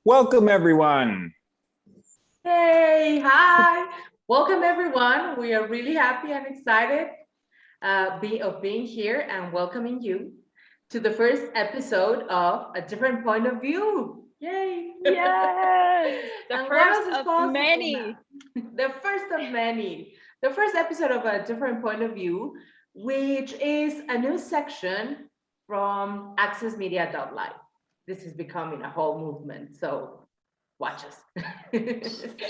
Welcome, everyone. Hey, hi. Welcome, everyone. We are really happy and excited of being here and welcoming you to the first episode of A Different Point of View. Yay! Yes, the And first what else is of possible many. now? The first of many. The first episode of A Different Point of View, which is a new section from accessmedia.live. This is becoming a whole movement, so watch us.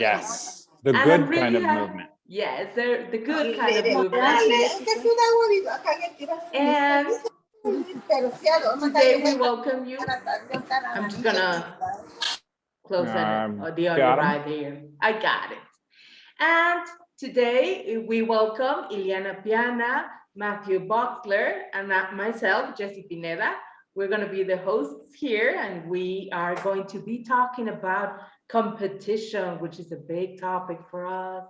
Yes, the And good I'm really kind of happy- movement. Yes, they're the good kind of movement. And today we welcome you. I'm just gonna close the audio Got 'em. right here. I got it. And today we welcome Iliana Piana, Matthew Bochsler, and myself, Jessie Pineda. We're going to be the hosts here, and we are going to be talking about competition, which is a big topic for us.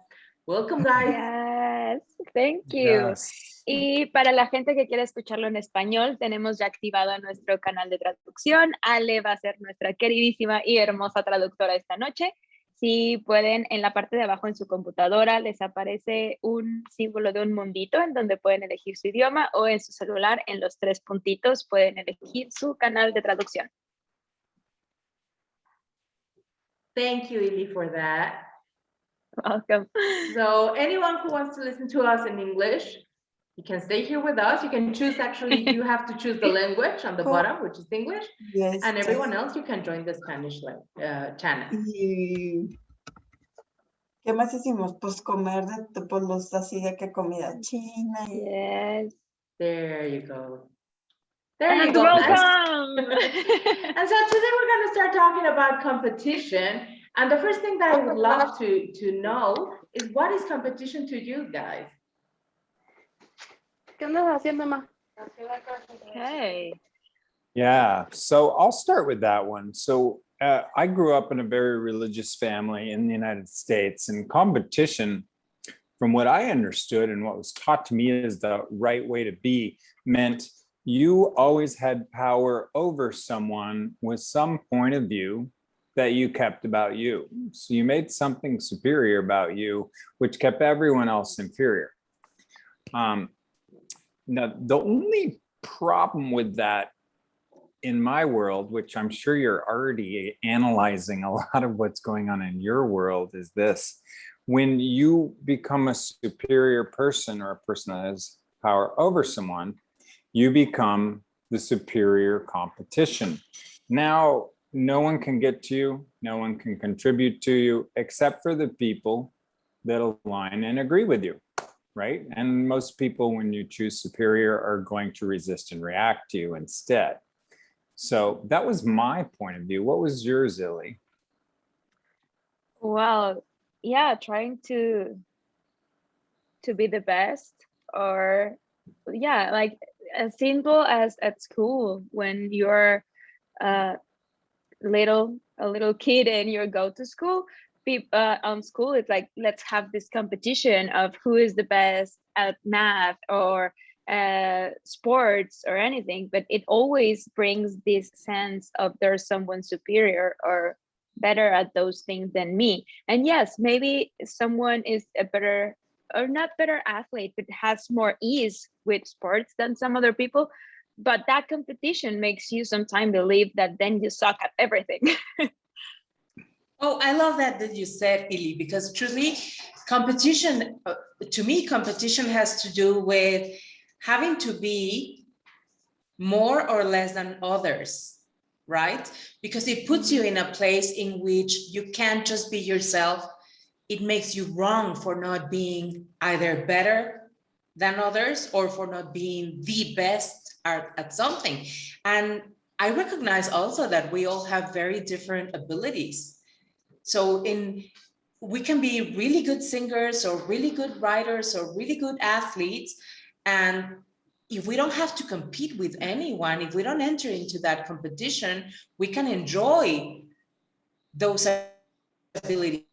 Welcome, guys. Yes, thank you. Yes. Y para la gente que quiere escucharlo en español, tenemos ya activado nuestro canal de traducción. Ale va a ser nuestra queridísima y hermosa traductora esta noche. Si pueden, en la parte de abajo en su computadora les aparece un símbolo de un mundito en donde pueden elegir su idioma, o en su celular en los 3 puntitos pueden elegir su canal de traducción. Thank you, Ili, for that. Welcome. So anyone who wants to listen to us in English, you can stay here with us. You can choose, actually, you have to choose the language on the bottom, which is English. Yes. And everyone else, you can join the Spanish channel. Y ¿qué más hicimos? Pues comer pues los así de que comida china. Yes. There you go. There And you go. welcome. And so today we're going to start talking about competition. And the first thing that I would love to know is, what is competition to you guys? ¿Qué andas haciendo, ma? Okay. Yeah, so I'll start with that one. So I grew up in a very religious family in the United States, and competition, from what I understood and what was taught to me as the right way to be, meant you always had power over someone with some point of view that you kept about you. So you made something superior about you, which kept everyone else inferior. Now, the only problem with that in my world, which I'm sure you're already analyzing a lot of what's going on in your world, is this: when you become a superior person, or a person that has power over someone, you become the superior competition. Now, no one can get to you, no one can contribute to you, except for the people that align and agree with you, right? And most people, when you choose superior, are going to resist and react to you instead. So that was my point of view. What was yours, Illy? Well, yeah, trying to be the best, or yeah, like as simple as at school when you're a little kid and you go to school. On school, it's like, let's have this competition of who is the best at math or sports or anything, but it always brings this sense of there's someone superior or better at those things than me. And yes, maybe someone is a better, or not better athlete, but has more ease with sports than some other people, but that competition makes you sometimes believe that then you suck at everything. Oh, I love that you said, Ili, because truly competition, to me, competition has to do with having to be more or less than others, right? Because it puts you in a place in which you can't just be yourself. It makes you wrong for not being either better than others or for not being the best at something. And I recognize also that we all have very different abilities. So we can be really good singers or really good writers or really good athletes. And if we don't have to compete with anyone, if we don't enter into that competition, we can enjoy those abilities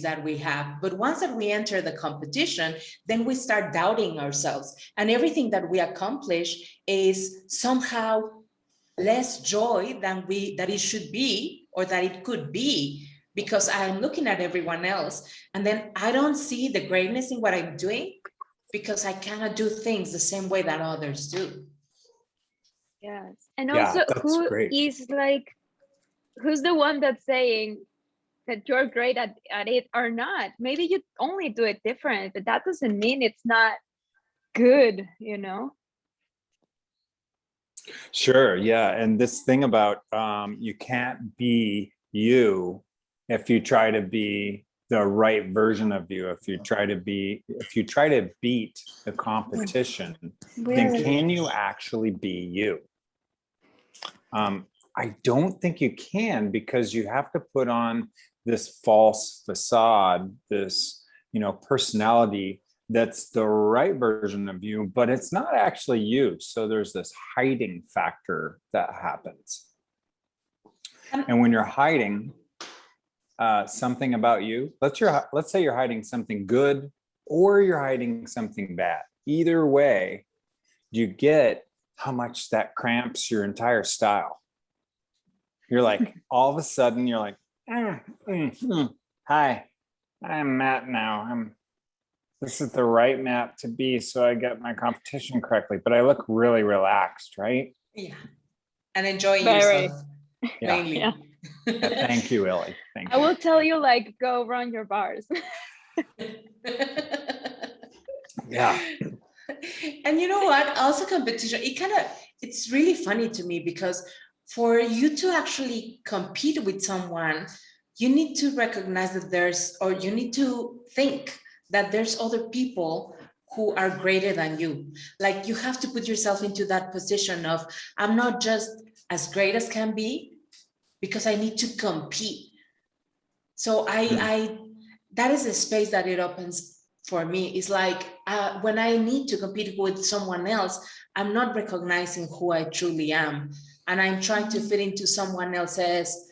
that we have. But once that we enter the competition, then we start doubting ourselves. And everything that we accomplish is somehow less joy than that it should be, or that it could be, because I'm looking at everyone else and then I don't see the greatness in what I'm doing because I cannot do things the same way that others do. Yes. And Yeah, also, that's great. who's the one that's saying that you're great at it or not? Maybe you only do it different, but that doesn't mean it's not good, you know? Sure. Yeah. And this thing about you can't be you if you try to be the right version of you. If you try to beat the competition, then can you actually be you? I don't think you can, because you have to put on this false facade, this, personality that's the right version of you, but it's not actually you. So there's this hiding factor that happens. And when you're hiding something about you, let's say you're hiding something good or you're hiding something bad. Either way, you get how much that cramps your entire style. You're like, all of a sudden, you're like, hi, I'm Matt now. This is the right Matt to be, so I get my competition correctly, but I look really relaxed, right? Yeah. And enjoying Very. yourself. Yeah. Mainly. Yeah. Thank you, Illy. Thank you. I will tell you, like, go run your bars. Yeah. And you know what? Also competition, it's really funny to me because for you to actually compete with someone, you need to recognize that you need to think that there's other people who are greater than you. Like, you have to put yourself into that position of, I'm not just as great as can be because I need to compete. So that is a space that it opens for me. It's like when I need to compete with someone else, I'm not recognizing who I truly am. And I'm trying to fit into someone else's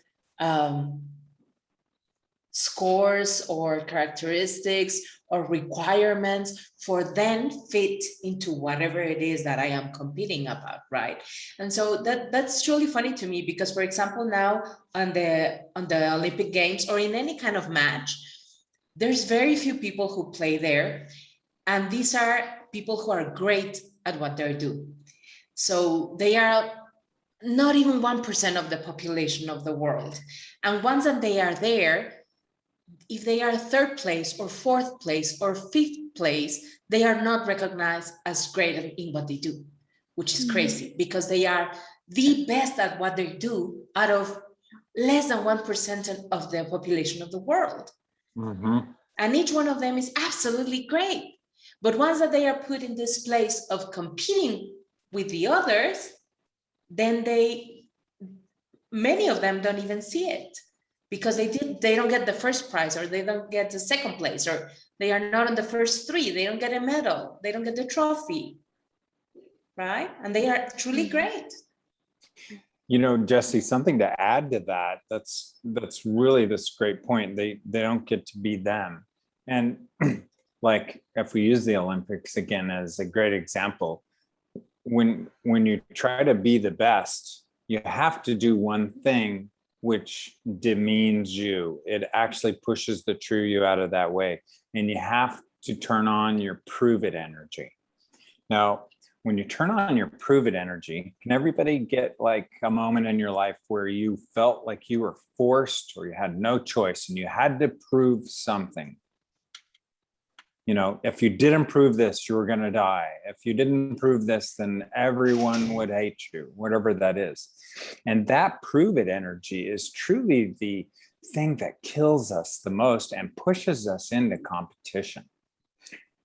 scores or characteristics or requirements for then fit into whatever it is that I am competing about, right? And so that's truly funny to me because, for example, now on the Olympic Games or in any kind of match, there's very few people who play there. And these are people who are great at what they do. So they are not even 1% of the population of the world. And once that they are there, if they are third place or fourth place or fifth place, they are not recognized as great in what they do, which is crazy because they are the best at what they do out of less than 1% of the population of the world. Mm-hmm. And each one of them is absolutely great. But once that they are put in this place of competing with the others, then many of them don't even see it because they don't get the first prize, or they don't get the second place, or they are not on the first three. They don't get a medal. They don't get the trophy, right? And they are truly great. Jessie, something to add to that. That's really this great point. They don't get to be them. And like, if we use the Olympics again as a great example, when you try to be the best, you have to do one thing which demeans you. It actually pushes the true you out of that way. And you have to turn on your prove it energy. Now, when you turn on your prove it energy, can everybody get like a moment in your life where you felt like you were forced or you had no choice and you had to prove something? If you didn't prove this, you were going to die. If you didn't prove this, then everyone would hate you, whatever that is. And that prove it energy is truly the thing that kills us the most and pushes us into competition.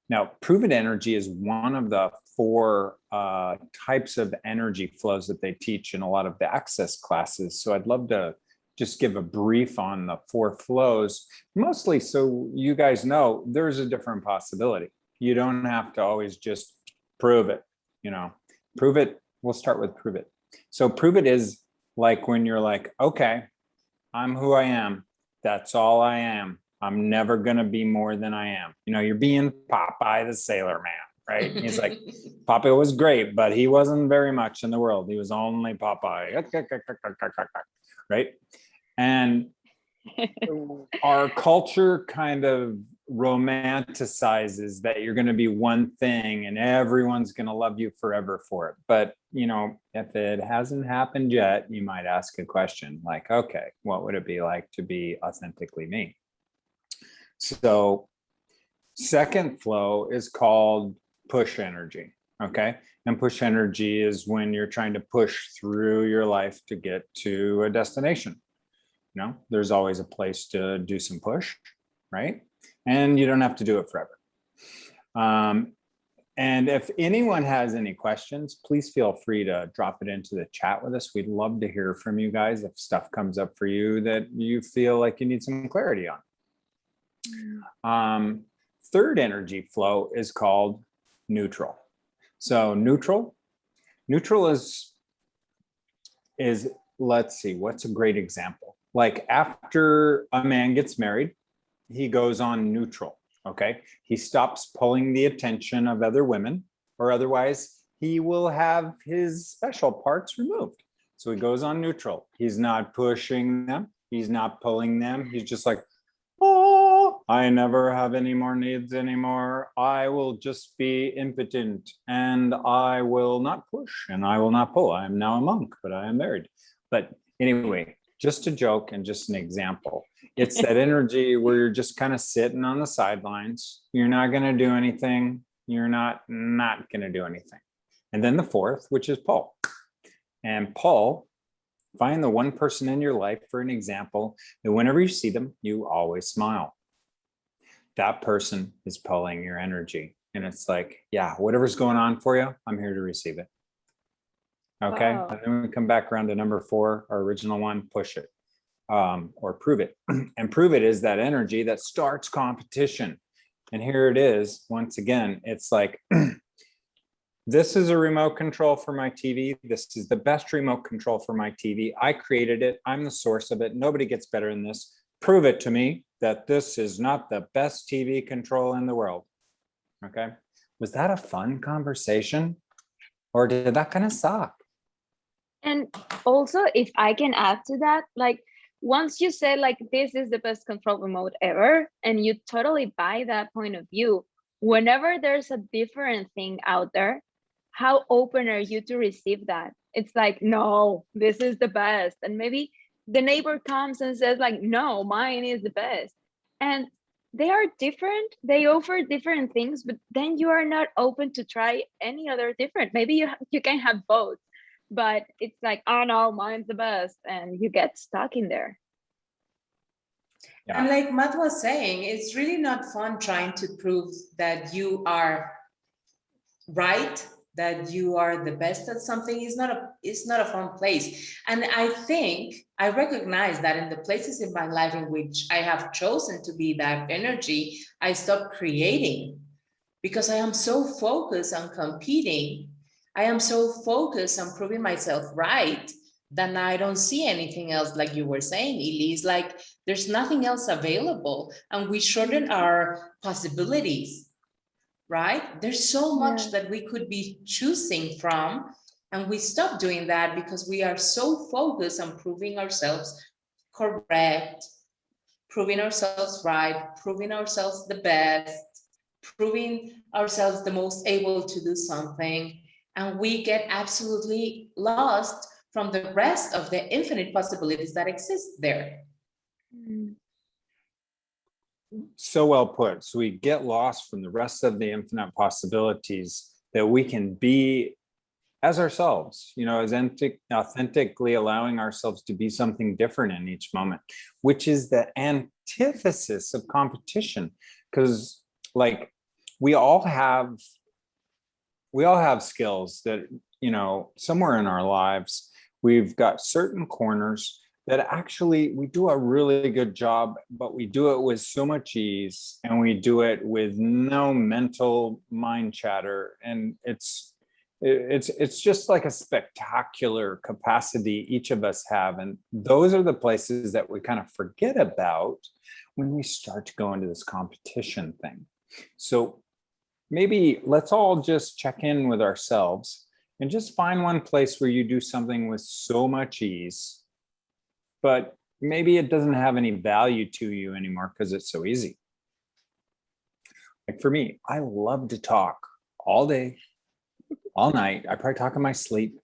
Now, prove it energy is one of the 4 types of energy flows that they teach in a lot of the access classes. So I'd love to just give a brief on the 4 flows, mostly so you guys know there's a different possibility. You don't have to always just prove it, prove it. We'll start with prove it. So prove it is like when you're like, okay, I'm who I am. That's all I am. I'm never going to be more than I am. You're being Popeye the Sailor Man, right? He's like, Popeye was great, but he wasn't very much in the world. He was only Popeye, right? And our culture kind of romanticizes that you're going to be one thing and everyone's going to love you forever for it. But, you know, if it hasn't happened yet, you might ask a question like, okay, what would it be like to be authentically me? So second flow is called push energy. Okay. And push energy is when you're trying to push through your life to get to a destination. You know, there's always a place to do some push, right? And you don't have to do it forever. And if anyone has any questions, please feel free to drop it into the chat with us. We'd love to hear from you guys if stuff comes up for you that you feel like you need some clarity on. Third energy flow is called neutral. So neutral is let's see, what's a great example? Like after a man gets married, he goes on neutral, okay? He stops pulling the attention of other women, or otherwise he will have his special parts removed. So he goes on neutral. He's not pushing them. He's not pulling them. He's just like, oh, I never have any more needs anymore. I will just be impotent and I will not push and I will not pull. I am now a monk, but I am married. But anyway, just a joke and just an example. It's that energy where you're just kind of sitting on the sidelines. You're not going to do anything. You're not going to do anything. And then the fourth, which is pull. And pull, find the one person in your life, for an example, that whenever you see them, you always smile. That person is pulling your energy. And it's like, yeah, whatever's going on for you, I'm here to receive it. Okay. Wow. And then we come back around to number 4, our original one, push it, or prove it. And prove it is that energy that starts competition. And here it is. Once again, it's like, this is a remote control for my TV. This is the best remote control for my TV. I created it. I'm the source of it. Nobody gets better than this. Prove it to me that this is not the best TV control in the world. Okay. Was that a fun conversation? Or did that kind of suck? And also, if I can add to that, like once you say like this is the best control remote ever, and you totally buy that point of view, whenever there's a different thing out there, how open are you to receive that? It's like, no, this is the best. And maybe the neighbor comes and says like, no, mine is the best. And they are different. They offer different things, but then you are not open to try any other different. Maybe you can have both. But it's like, oh no, mine's the best, and you get stuck in there. Yeah. And like Matt was saying, it's really not fun trying to prove that you are right, that you are the best at something. It's not a fun place. And I think I recognize that in the places in my life in which I have chosen to be that energy, I stop creating because I am so focused on competing. I am so focused on proving myself right that I don't see anything else. Like you were saying, Ili, it's like there's nothing else available, and we shorten our possibilities, right? There's so much that we could be choosing from, and we stop doing that because we are so focused on proving ourselves correct, proving ourselves right, proving ourselves the best, proving ourselves the most able to do something. And we get absolutely lost from the rest of the infinite possibilities that exist there. So well put. So we get lost from the rest of the infinite possibilities that we can be as ourselves, you know, as authentically allowing ourselves to be something different in each moment, which is the antithesis of competition. Because like we all have skills that, you know, somewhere in our lives, we've got certain corners that actually we do a really good job, but we do it with so much ease and we do it with no mental mind chatter. And it's just like a spectacular capacity each of us have. And those are the places that we kind of forget about when we start to go into this competition thing. So maybe let's all just check in with ourselves and just find one place where you do something with so much ease, but maybe it doesn't have any value to you anymore because it's so easy. Like for me, I love to talk all day, all night. I probably talk in my sleep.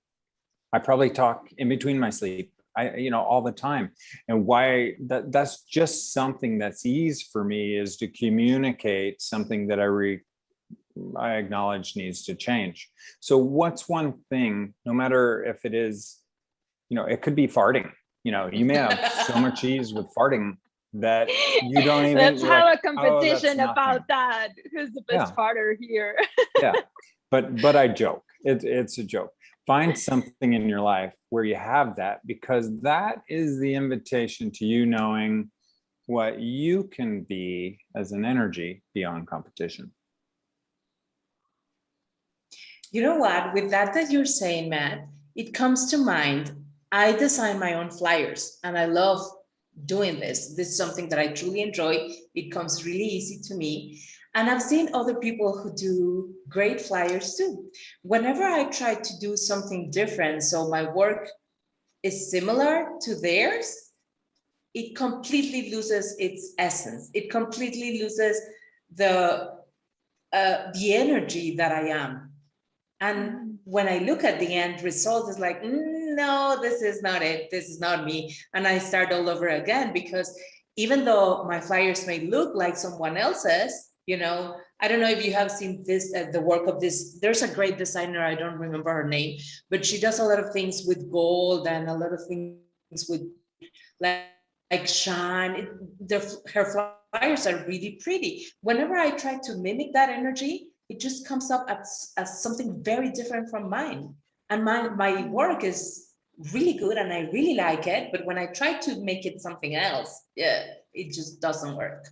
I probably talk in between my sleep. All the time. And why that's just something that's easy for me, is to communicate something that I acknowledge needs to change. So what's one thing, no matter if it is, it could be farting. You may have so much ease with farting that you don't even. Let's have like, a competition that's about nothing. that. Who's the best farter here? Yeah, but I joke. It's a joke. Find something in your life where you have that, because that is the invitation to you knowing what you can be as an energy beyond competition. You know what, with that you're saying, Matt, it comes to mind, I design my own flyers and I love doing this. This is something that I truly enjoy. It comes really easy to me. And I've seen other people who do great flyers too. Whenever I try to do something different, so my work is similar to theirs, it completely loses its essence. It completely loses the energy that I am. And when I look at the end result, it's like, no, this is not it. This is not me. And I start all over again, because even though my flyers may look like someone else's, I don't know if you have seen this, the work of this, there's a great designer, I don't remember her name, but she does a lot of things with gold and a lot of things with like shine. Her flyers are really pretty. Whenever I try to mimic that energy, it just comes up as something very different from mine. And my work is really good and I really like it, but when I try to make it something else, it just doesn't work.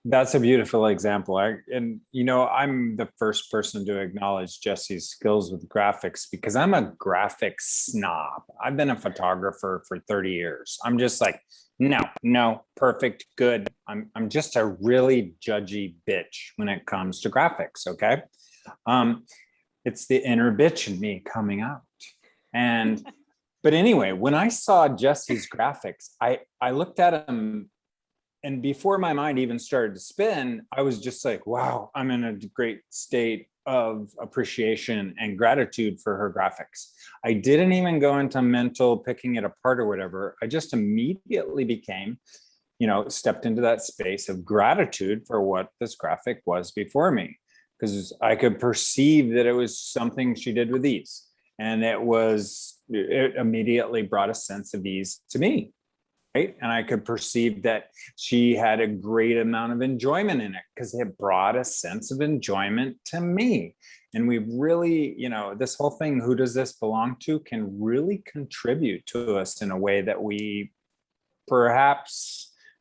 That's a beautiful example. I'm the first person to acknowledge Jessie's skills with graphics, because I'm a graphics snob. I've been a photographer for 30 years. I'm just like, no, perfect, good. I'm just a really judgy bitch when it comes to graphics, okay? It's the inner bitch in me coming out. But anyway, when I saw Jessie's graphics, I looked at them, and before my mind even started to spin, I was just like, wow, I'm in a great state of appreciation and gratitude for her graphics. I didn't even go into mental picking it apart or whatever. I just immediately became, stepped into that space of gratitude for what this graphic was before me, because I could perceive that it was something she did with ease. And it immediately brought a sense of ease to me. Right. And I could perceive that she had a great amount of enjoyment in it, because it brought a sense of enjoyment to me. And we really, this whole thing, who does this belong to, can really contribute to us in a way that we're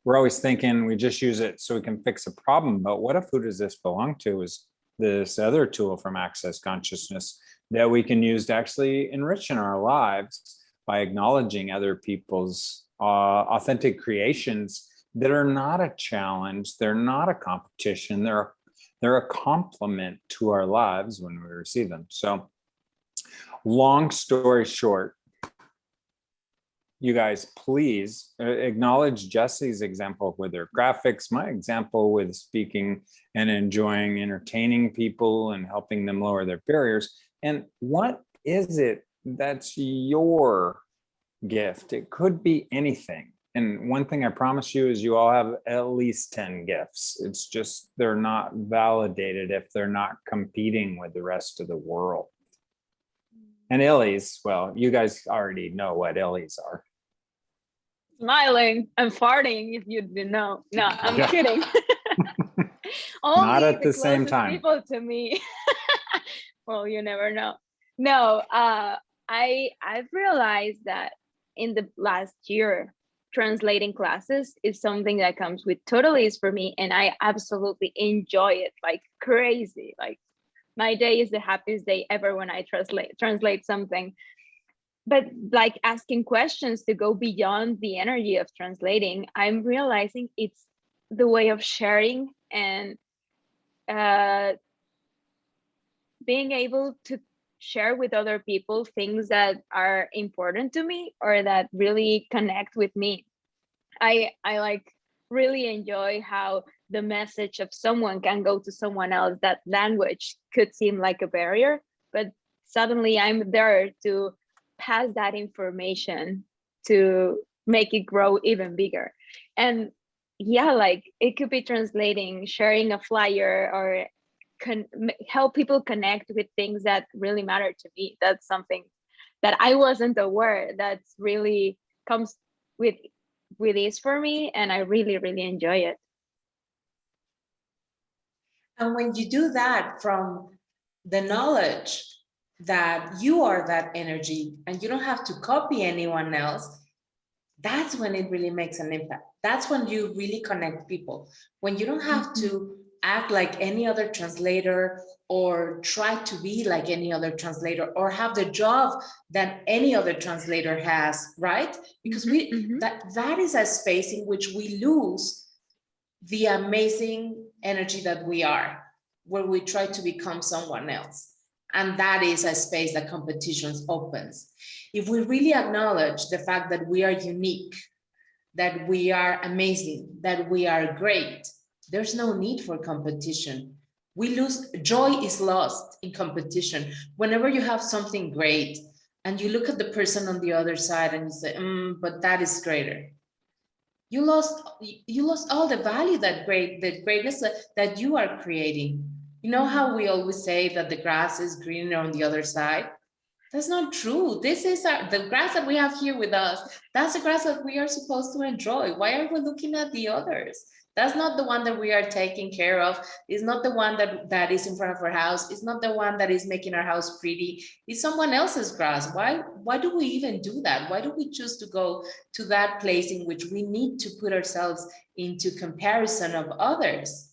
always thinking we just use it so we can fix a problem. But what if who does this belong to is this other tool from Access Consciousness that we can use to actually enrich in our lives by acknowledging other people's authentic creations that are not a challenge, they're not a competition, they're a complement to our lives when we receive them. So, long story short, you guys, please acknowledge Jessie's example with her graphics, my example with speaking and enjoying entertaining people and helping them lower their barriers. And what is it that's your gift? It could be anything. And one thing I promise you is you all have at least 10 gifts. It's just they're not validated if they're not competing with the rest of the world. And Illies, well, you guys already know what Illies are. Smiling and farting, if you didn't know. No, I'm kidding. Not at the same time. People to me. Well, you never know. No, I've realized that in the last year, translating classes is something that comes with total ease for me, and I absolutely enjoy it like crazy. Like my day is the happiest day ever when I translate something. But like asking questions to go beyond the energy of translating, I'm realizing it's the way of sharing and being able to share with other people things that are important to me or that really connect with me. I like really enjoy how the message of someone can go to someone else. That language could seem like a barrier, but suddenly I'm there to pass that information to make it grow even bigger. And yeah, like it could be translating, sharing a flyer, or help people connect with things that really matter to me. That's something that I wasn't aware that's really comes with ease for me, and I really enjoy it. And when you do that from the knowledge that you are that energy and you don't have to copy anyone else, that's when it really makes an impact. That's when you really connect people. When you don't have to act like any other translator or try to be like any other translator or have the job that any other translator has, right? Because that is a space in which we lose the amazing energy that we are, where we try to become someone else. And that is a space that competitions opens. If we really acknowledge the fact that we are unique, that we are amazing, that we are great, there's no need for competition. Joy is lost in competition. Whenever you have something great and you look at the person on the other side and you say, but that is greater. You lost all the value the greatness that you are creating. You know how we always say that the grass is greener on the other side? That's not true. This is the grass that we have here with us. That's the grass that we are supposed to enjoy. Why are we looking at the others? That's not the one that we are taking care of. It's not the one that is in front of our house. It's not the one that is making our house pretty. It's someone else's grass. Why do we even do that? Why do we choose to go to that place in which we need to put ourselves into comparison of others?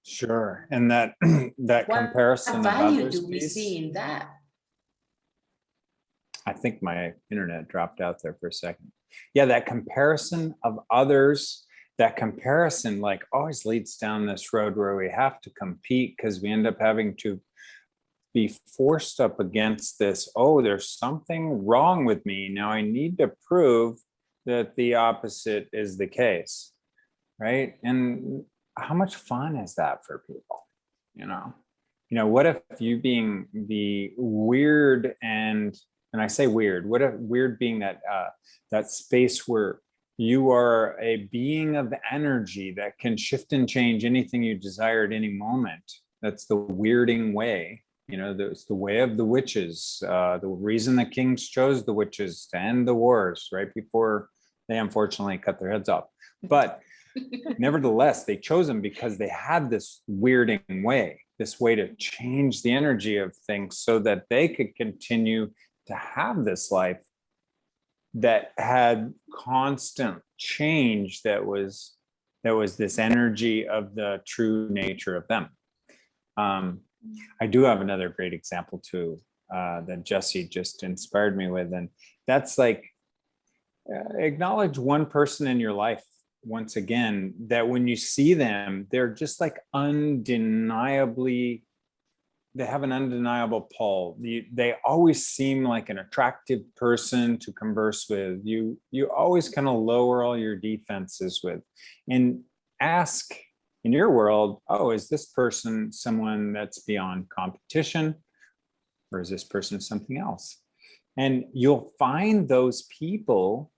Sure. And that that What comparison of value others do we piece, see in that? I think my internet dropped out there for a second. Yeah, that comparison of others, that comparison like always leads down this road where we have to compete because we end up having to be forced up against this. Oh, there's something wrong with me. Now I need to prove that the opposite is the case, right? And how much fun is that for people? What if you being the weird and I say weird, what if weird being that space where you are a being of energy that can shift and change anything you desire at any moment. That's the weirding way. It's the way of the witches. The reason the kings chose the witches to end the wars right before they unfortunately cut their heads off. But nevertheless, they chose them because they had this weirding way, this way to change the energy of things so that they could continue to have this life that had constant change, that was this energy of the true nature of them. I do have another great example too, that Jessie just inspired me with, and that's like acknowledge one person in your life once again, that when you see them, they're just like undeniably, they have an undeniable pull. They always seem like an attractive person to converse with. You always kind of lower all your defenses with, and ask in your world, oh, is this person someone that's beyond competition, or is this person something else? And you'll find those people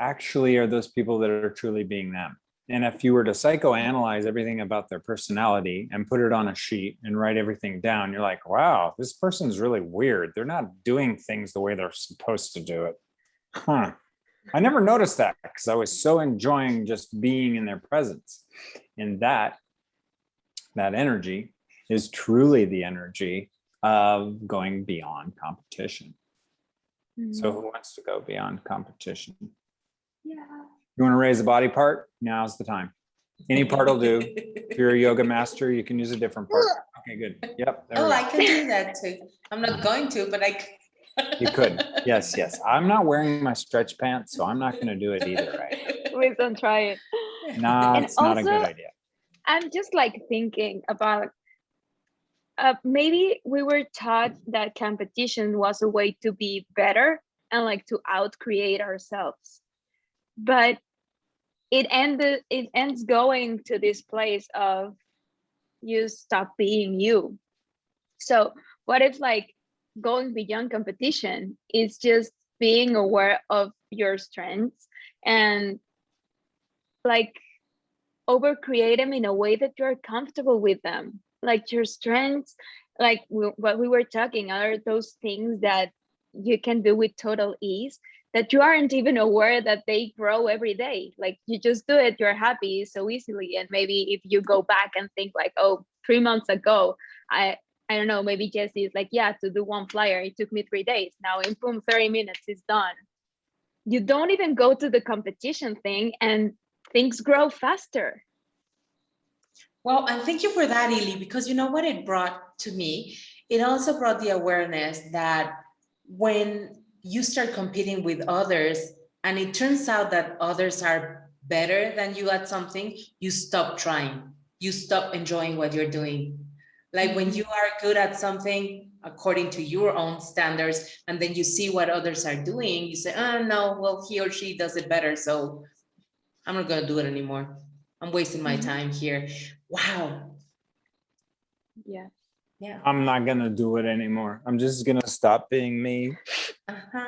actually are those people that are truly being them. And if you were to psychoanalyze everything about their personality and put it on a sheet and write everything down, you're like, wow, this person's really weird. They're not doing things the way they're supposed to do it. Huh. I never noticed that because I was so enjoying just being in their presence. And that energy is truly the energy of going beyond competition. Mm-hmm. So who wants to go beyond competition? Yeah. You want to raise a body part? Now's the time. Any part will do. If you're a yoga master, you can use a different part. Okay, good. Yep. I can do that too. I'm not going to, but I can. You could. Yes. I'm not wearing my stretch pants, so I'm not going to do it either right now. Please don't try it. No, it's not a good idea. I'm just like thinking about maybe we were taught that competition was a way to be better and like to out-create ourselves. But it ends going to this place of you stop being you. So what if like going beyond competition is just being aware of your strengths and like over create them in a way that you're comfortable with them. Like your strengths, like what we were talking, are those things that you can do with total ease that you aren't even aware that they grow every day. Like you just do it, you're happy so easily. And maybe if you go back and think like, oh, 3 months ago, I don't know, maybe Jessie is like, yeah, to do one flyer, it took me 3 days. Now in boom, 30 minutes, it's done. You don't even go to the competition thing and things grow faster. Well, and thank you for that, Ili, because you know what it brought to me? It also brought the awareness that when you start competing with others and it turns out that others are better than you at something, you stop trying. You stop enjoying what you're doing. Like when you are good at something according to your own standards, and then you see what others are doing, you say, oh no, well, he or she does it better, so I'm not gonna do it anymore. I'm wasting my time here. Wow. Yeah. Yeah. I'm not gonna do it anymore. I'm just gonna stop being me.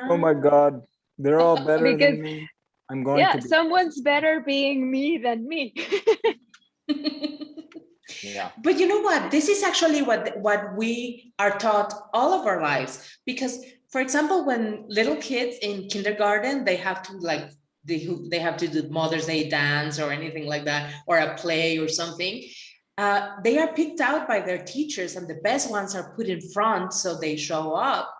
Oh my God, they're all better Because, than me. I'm going yeah, to be. someone's better being me than me. Yeah. But you know what? This is actually what we are taught all of our lives. Because, for example, when little kids in kindergarten, they have to like, they have to do Mother's Day dance or anything like that, or a play or something. They are picked out by their teachers, and the best ones are put in front, so they show up,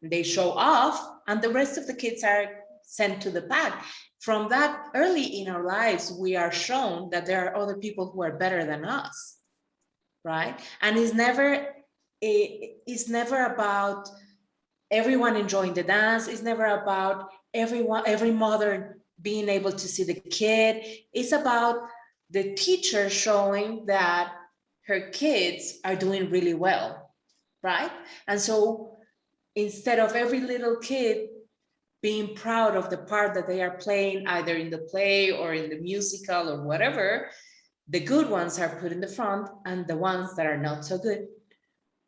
they show off, and the rest of the kids are sent to the back. From that early in our lives, we are shown that there are other people who are better than us. Right? And it's never about everyone enjoying the dance. It's never about every mother being able to see the kid. It's about the teacher showing that her kids are doing really well, right? And so instead of every little kid being proud of the part that they are playing, either in the play or in the musical or whatever, the good ones are put in the front, and the ones that are not so good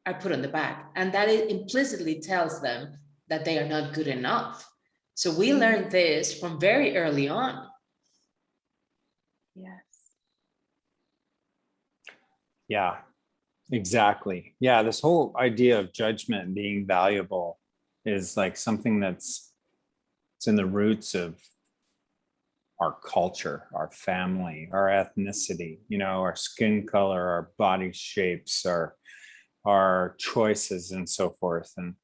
are put on the back. And that it implicitly tells them that they are not good enough. So we learned this from very early on. Yes. Yeah, exactly. Yeah, this whole idea of judgment being valuable is like something it's in the roots of our culture, our family, our ethnicity, you know, our skin color, our body shapes, our choices, and so forth. And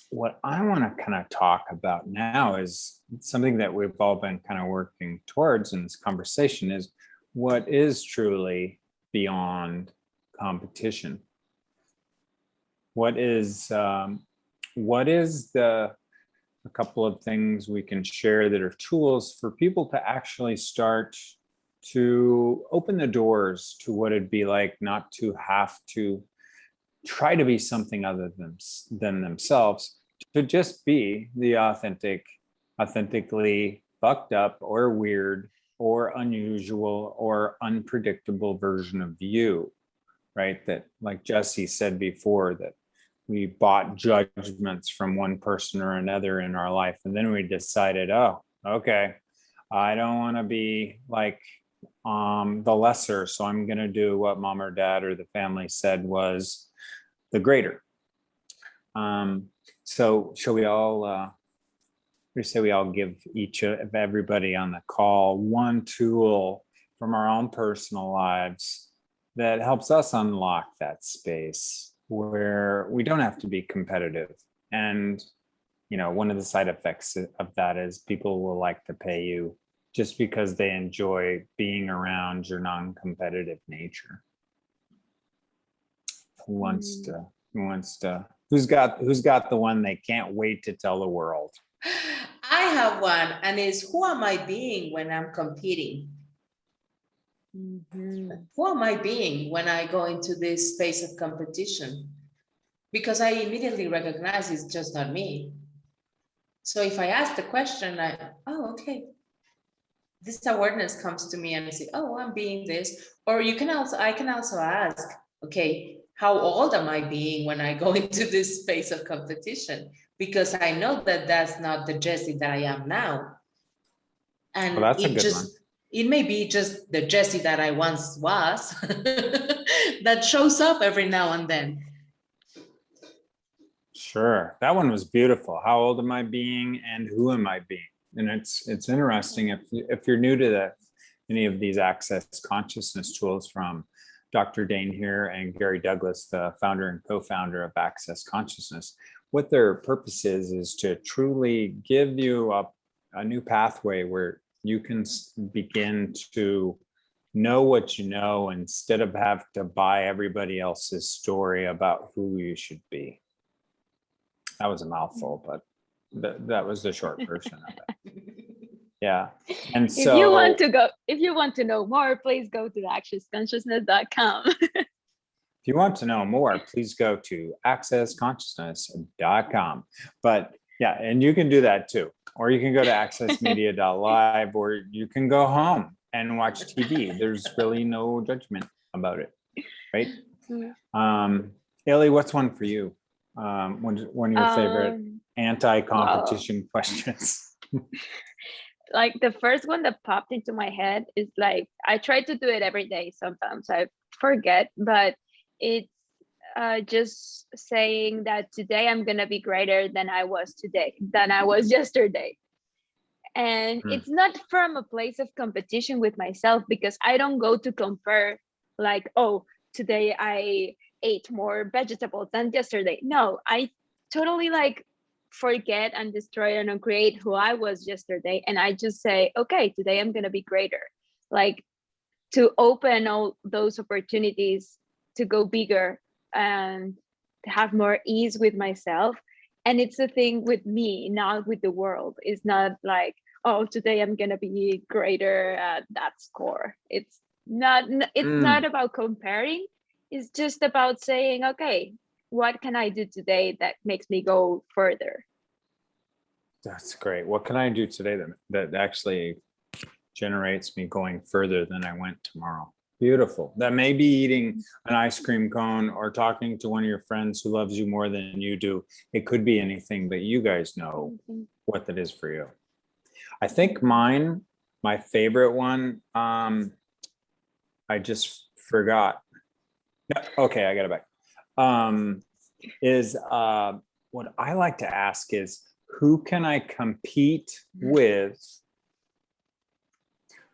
what I want to kind of talk about now is something that we've all been kind of working towards in this conversation, is what is truly beyond competition. What is a couple of things we can share that are tools for people to actually start to open the doors to what it'd be like not to have to try to be something other than themselves, to just be the authentically fucked up or weird or unusual or unpredictable version of you, right? That, like Jessie said before, that we bought judgments from one person or another in our life, and then we decided, oh, okay, I don't want to be like the lesser, so I'm going to do what mom or dad or the family said was the greater. So shall we all we say we all give each of everybody on the call one tool from our own personal lives that helps us unlock that space where we don't have to be competitive. And, you know, one of the side effects of that is people will like to pay you just because they enjoy being around your non-competitive nature. Who's got the one they can't wait to tell the world? I have one, and it's, who am I being when I'm competing? Mhm. Who am I being when I go into this space of competition? Because I immediately recognize it's just not me. So if I ask the question, okay, this awareness comes to me and I say, oh, I'm being this. Or I can also ask, okay, how old am I being when I go into this space of competition? Because I know that that's not the Jessie that I am now. And Well, that's a good one. it may be just the Jessie that I once was that shows up every now and then. Sure. That one was beautiful. How old am I being and who am I being? And it's interesting if you're new to any of these access consciousness tools from Dr. Dane here and Gary Douglas, the founder and co-founder of Access Consciousness, what their purpose is to truly give you a new pathway where you can begin to know what you know instead of have to buy everybody else's story about who you should be. That was a mouthful, but that was the short version of it. Yeah. And so if you want to know more, please go to accessconsciousness.com. if you want to know more, please go to accessconsciousness.com. But yeah, and you can do that too. Or you can go to accessmedia.live, or you can go home and watch TV. There's really no judgment about it, right? Illy, what's one for you? One of your favorite anti-competition questions? Like the first one that popped into my head is like, I try to do it every day. Sometimes I forget, but it's just saying that today I'm going to be greater than I was yesterday. And it's not from a place of competition with myself, because I don't go to compare like, oh, today I ate more vegetables than yesterday. No, I totally like forget and destroy and uncreate who I was yesterday. And I just say, okay, today I'm going to be greater. Like to open all those opportunities to go bigger and to have more ease with myself. And it's a thing with me, not with the world. It's not like, oh, today I'm going to be greater at that score. It's not about comparing. It's just about saying, okay, what can I do today that makes me go further? That's great. What can I do today that actually generates me going further than I went tomorrow? Beautiful. That may be eating an ice cream cone or talking to one of your friends who loves you more than you do. It could be anything, but you guys know what that is for you. I think my favorite one, I just forgot. No, okay, I got it back. What I like to ask is, who can I compete with?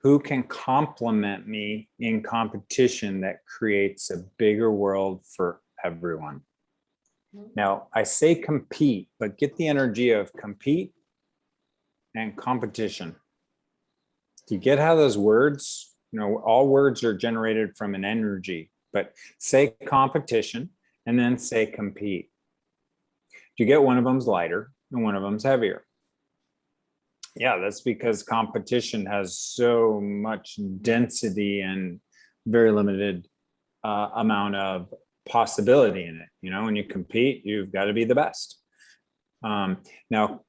Who can complement me in competition that creates a bigger world for everyone? Now, I say compete, but get the energy of compete and competition. Do you get how those words, all words are generated from an energy, but say competition and then say compete. Do you get one of them's lighter and one of them's heavier? Yeah, that's because competition has so much density and very limited amount of possibility in it. When you compete, you've got to be the best. Now,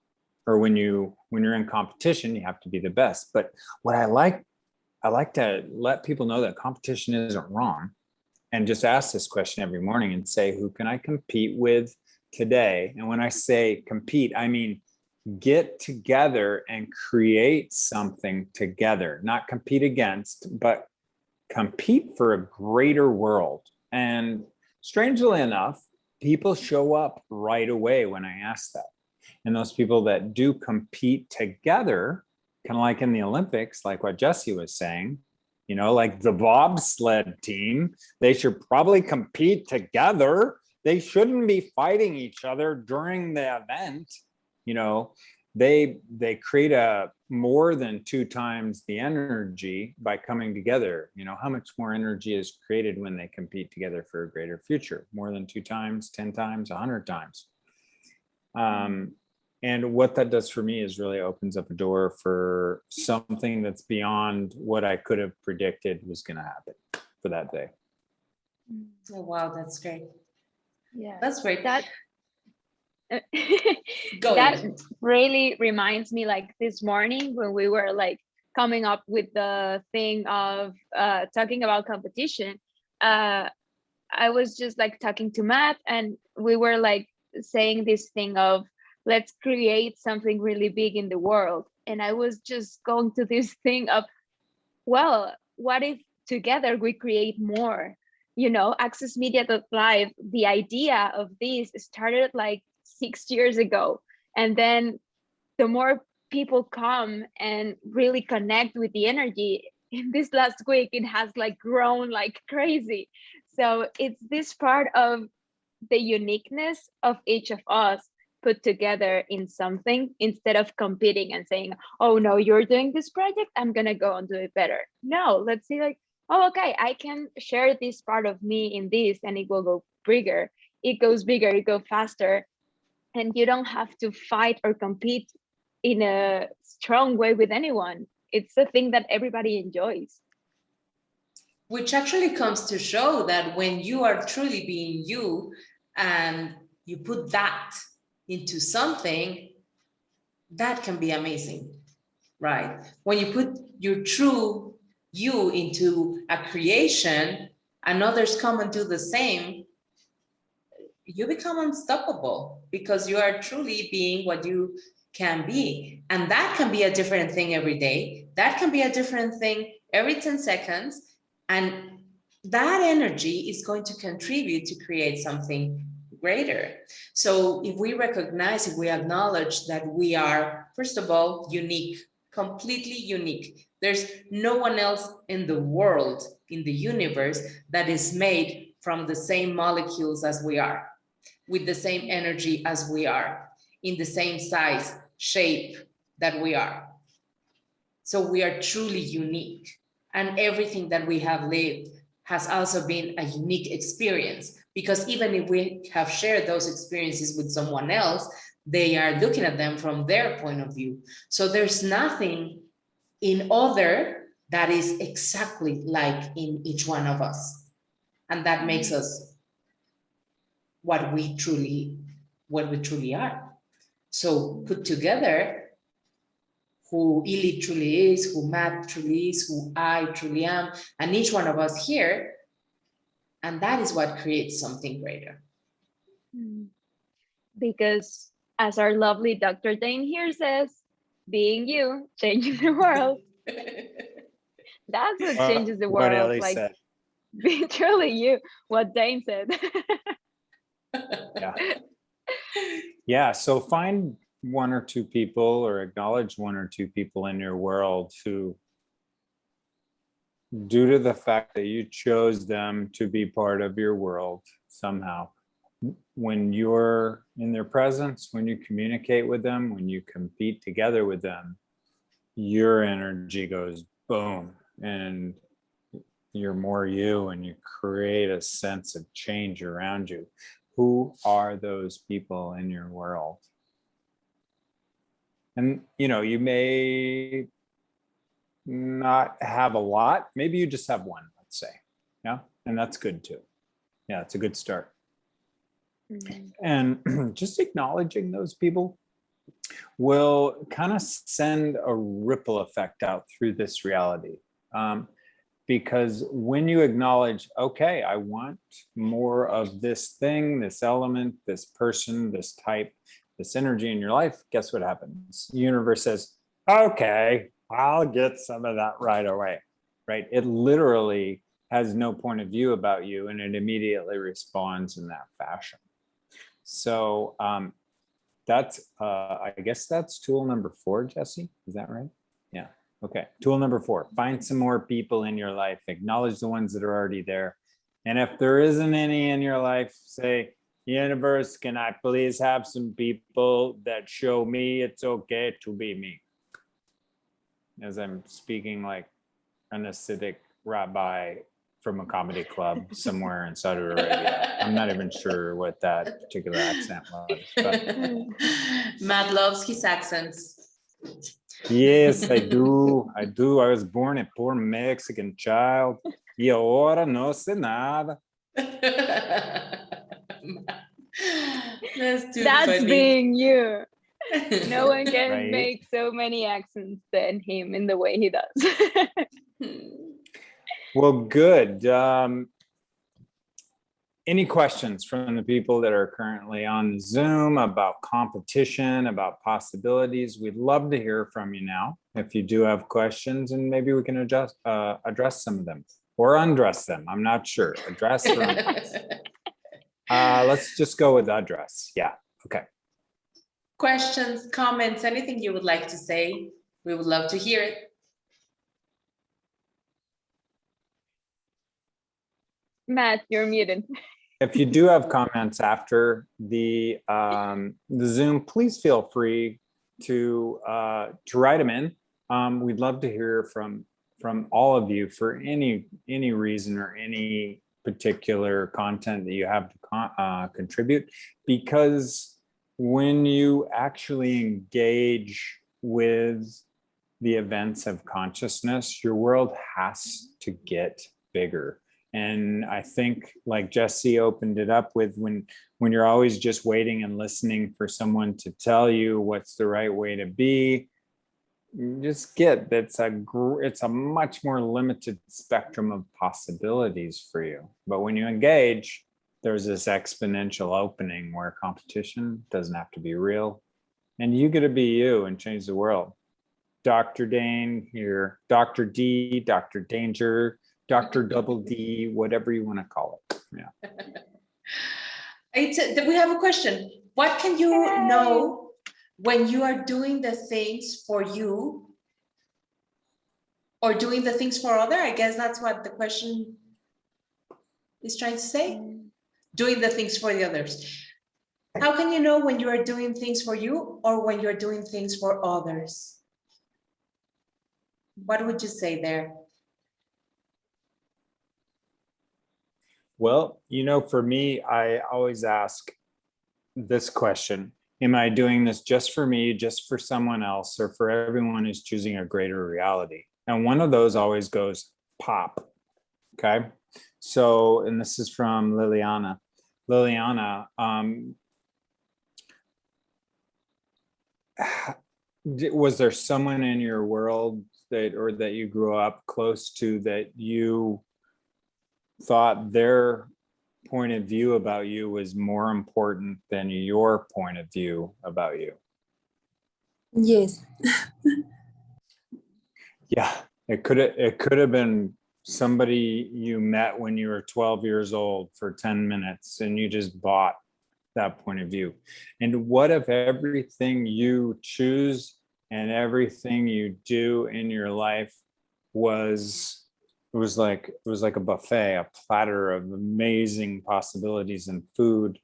or when you're in competition, you have to be the best. But what I like to let people know that competition isn't wrong, and just ask this question every morning and say, who can I compete with today? And when I say compete, I mean get together and create something together, not compete against, but compete for a greater world. And strangely enough, people show up right away when I ask that. And those people that do compete together, kind of like in the Olympics, like what Jessie was saying, like the bobsled team, they should probably compete together. They shouldn't be fighting each other during the event. They create a more than 2 times the energy by coming together. How much more energy is created when they compete together for a greater future? More than 2 times, 10 times, 100 times. And what that does for me is really opens up a door for something that's beyond what I could have predicted was going to happen for that day. Oh, wow, that's great. Yeah, That's great. that Go that ahead. really reminds me, like this morning when we were like coming up with the thing of talking about competition, I was just like talking to Matt, and we were like saying this thing of let's create something really big in the world. And I was just going to this thing of, well, what if together we create more? You know, Access Media Live, the idea of this started like 6 years ago. And then the more people come and really connect with the energy, in this last week, it has like grown like crazy. So it's this part of the uniqueness of each of us put together in something, instead of competing and saying, oh no, you're doing this project, I'm gonna go and do it better. No, let's see, like, oh okay, I can share this part of me in this, and it will go bigger. It goes bigger, it goes faster, and you don't have to fight or compete in a strong way with anyone. It's a thing that everybody enjoys. Which actually comes to show that when you are truly being you and you put that into something, that can be amazing, right? When you put your true you into a creation and others come and do the same, you become unstoppable because you are truly being what you can be. And that can be a different thing every day. That can be a different thing every 10 seconds. And that energy is going to contribute to create something greater. So if we recognize, if we acknowledge that we are, first of all, unique, completely unique. There's no one else in the world, in the universe, that is made from the same molecules as we are, with the same energy as we are, in the same size, shape that we are. So we are truly unique. And everything that we have lived has also been a unique experience, because even if we have shared those experiences with someone else, they are looking at them from their point of view. So there's nothing in other that is exactly like in each one of us. And that makes us what we truly are. So put together who Ili truly is, who Matt truly is, who I truly am, and each one of us here, and that is what creates something greater. Because as our lovely Dr. Dane here says, being you, changing the world. That's what changes the What world. Ellie Like said. being truly you, what Dane said. Yeah. Yeah. So find one or two people, or acknowledge one or two people in your world who, due to the fact that you chose them to be part of your world somehow, when you're in their presence, when you communicate with them, when you compete together with them, your energy goes boom, and you're more you, and you create a sense of change around you. Who are those people in your world? And you may not have a lot. Maybe you just have one, let's say. Yeah. And that's good too. Yeah, it's a good start. And just acknowledging those people will kind of send a ripple effect out through this reality. Because when you acknowledge, okay, I want more of this thing, this element, this person, this type, this energy in your life, guess what happens? The universe says, okay, I'll get some of that right away, right? It literally has no point of view about you, and it immediately responds in that fashion. So that's, I guess that's tool number 4, Jessie, is that right? Yeah. Okay, tool number 4, find some more people in your life, acknowledge the ones that are already there. And if there isn't any in your life, say, universe, can I please have some people that show me it's okay to be me? As I'm speaking like an Hasidic rabbi from a comedy club somewhere in Saudi Arabia. I'm not even sure what that particular accent was. But Matt loves his accents. yes, I do. I do. I was born a poor Mexican child. Y ahora no sé nada. That's too That's funny. being you. No one can Right. make so many accents than him in the way he does. Well, good. Any questions from the people that are currently on Zoom about competition, about possibilities? We'd love to hear from you now. If you do have questions, and maybe we can address some of them or undress them. I'm not sure. Address or undress. Let's just go with address. Yeah. Okay. Questions, comments, anything you would like to say, we would love to hear it. Matt, you're muted. If you do have comments after the Zoom, please feel free to write them in. We'd love to hear from all of you for any reason or any particular content that you have to contribute, because when you actually engage with the events of consciousness, your world has to get bigger. And I think, like Jessie opened it up with, when you're always just waiting and listening for someone to tell you what's the right way to be, you just get it's a much more limited spectrum of possibilities for you. But when you engage, there's this exponential opening where competition doesn't have to be real, and you get to be you and change the world. Dr. Dane here, Dr. D, Dr. Danger, Dr. Double D, whatever you want to call it. Yeah. We have a question. What can you know when you are doing the things for you or doing the things for other? I guess that's what the question is trying to say. Doing the things for the others. How can you know when you are doing things for you or when you're doing things for others? What would you say there? Well, for me, I always ask this question: am I doing this just for me, just for someone else, or for everyone who's choosing a greater reality? And one of those always goes pop. Okay. So, and this is from Liliana. Liliana, was there someone in your world that you grew up close to that you thought their point of view about you was more important than your point of view about you? Yes. Yeah, it could have been somebody you met when you were 12 years old for 10 minutes and you just bought that point of view. And what if everything you choose and everything you do in your life was like a buffet, a platter of amazing possibilities and food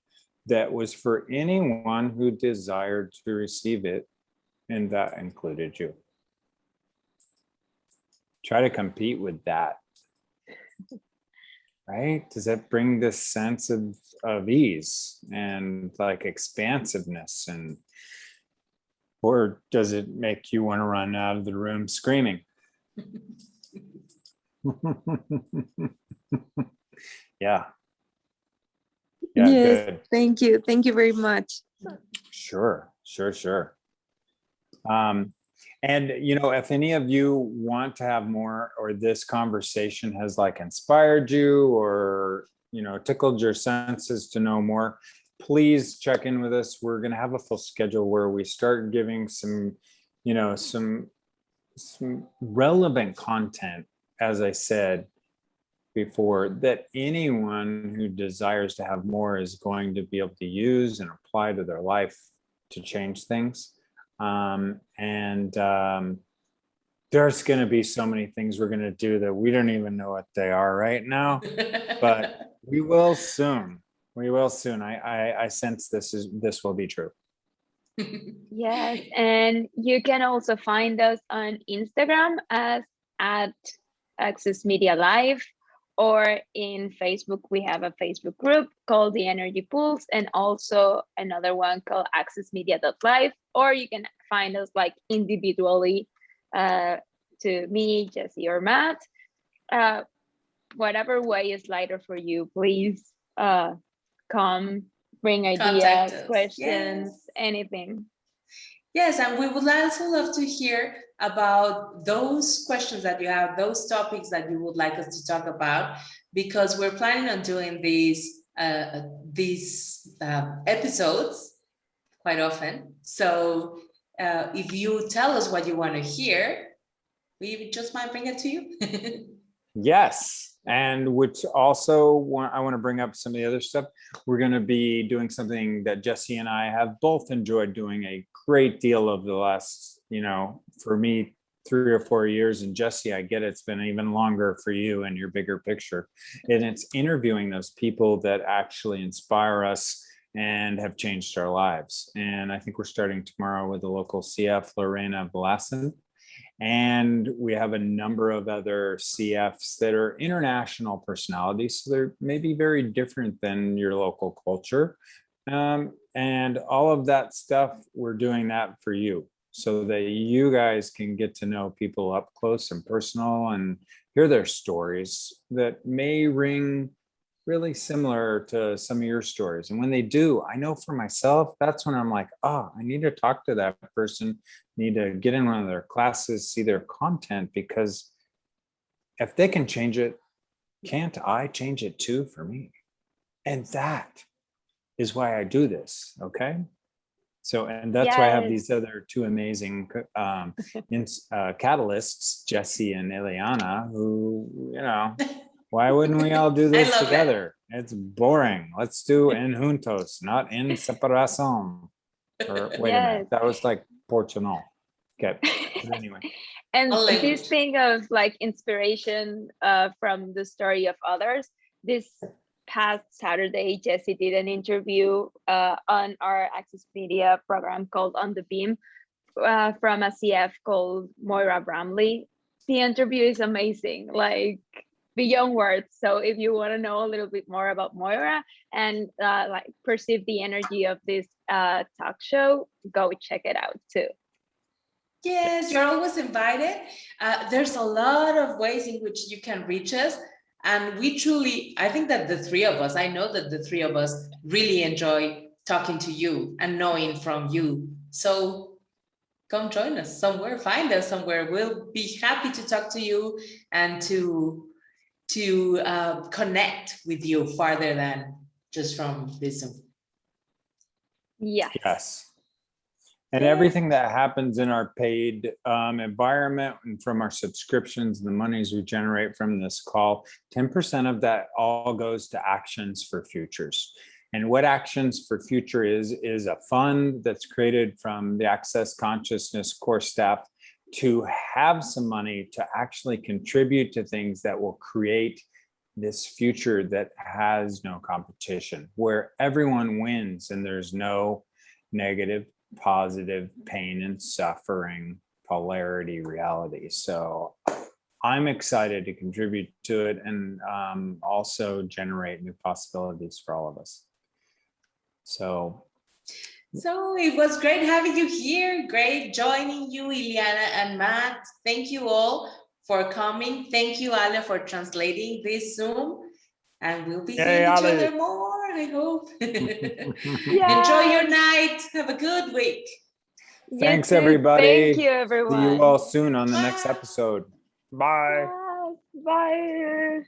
that was for anyone who desired to receive it, and that included you. Try to compete with that. Right? Does that bring this sense of ease and like expansiveness, or does it make you want to run out of the room screaming? Yeah. Yeah, Yes. good. Thank you. Thank you very much. Sure. And if any of you want to have more, or this conversation has like inspired you or tickled your senses to know more, please check in with us. We're going to have a full schedule where we start giving some relevant content, as I said before, that anyone who desires to have more is going to be able to use and apply to their life to change things. There's going to be so many things we're going to do that we don't even know what they are right now, but we will soon. I sense this will be true. Yes, and you can also find us on Instagram as @Access Media Live, or in Facebook, we have a Facebook group called the Energy Pulse, and also another one called accessmedia.live, or you can find us like individually to me, Jessie, or Matt. Whatever way is lighter for you, please come, bring Contact ideas, us. questions, Yes. anything. Yes, and we would also love to hear about those questions that you have, those topics that you would like us to talk about, because we're planning on doing these episodes quite often. So if you tell us what you want to hear, we just might bring it to you. Yes, and which also I want to bring up some of the other stuff. We're going to be doing something that Jessie and I have both enjoyed doing a great deal of the last, for me, 3 or 4 years, and Jessie, I get it's been even longer for you and your bigger picture. And it's interviewing those people that actually inspire us and have changed our lives. And I think we're starting tomorrow with the local CF, Lorena Blassen. And we have a number of other CFs that are international personalities. So they're maybe very different than your local culture. And all of that stuff, we're doing that for you so that you guys can get to know people up close and personal and hear their stories that may ring really similar to some of your stories. And when they do, I know for myself, that's when I'm like, oh, I need to talk to that person, need to get in one of their classes, see their content, because if they can change it, can't I change it too for me? And that is why I do this. Okay. So, and that's why I have these other two amazing catalysts, Jessie and Iliana, who, why wouldn't we all do this together? It's boring. Let's do en juntos, not en separación. Or wait a minute, that was like Portugal. Okay, but anyway. And this thing of like inspiration from the story of others, this past Saturday, Jessie did an interview on our Access Media program called On the Beam from a CF called Moira Bramley. The interview is amazing, like beyond words. So if you want to know a little bit more about Moira and like perceive the energy of this talk show, go check it out too. Yes, you're always invited. There's a lot of ways in which you can reach us. And we truly, I think that I know that the three of us really enjoy talking to you and knowing from you. So come join us somewhere, find us somewhere. We'll be happy to talk to you and to connect with you farther than just from this Zoom. Yes. And everything that happens in our paid environment and from our subscriptions, the monies we generate from this call, 10% of that all goes to Actions for Futures. And what Actions for Future is a fund that's created from the Access Consciousness core staff to have some money to actually contribute to things that will create this future that has no competition, where everyone wins and there's no negative, positive, pain and suffering, polarity, reality. So I'm excited to contribute to it and also generate new possibilities for all of us. So it was great having you here. Great joining you, Iliana and Matt. Thank you all for coming. Thank you, Ale, for translating this Zoom. And we'll be seeing each other more, I hope. Enjoy your night. Have a good week. Thanks, everybody. Thank you, everyone. See you all soon on the next episode. Bye. Bye.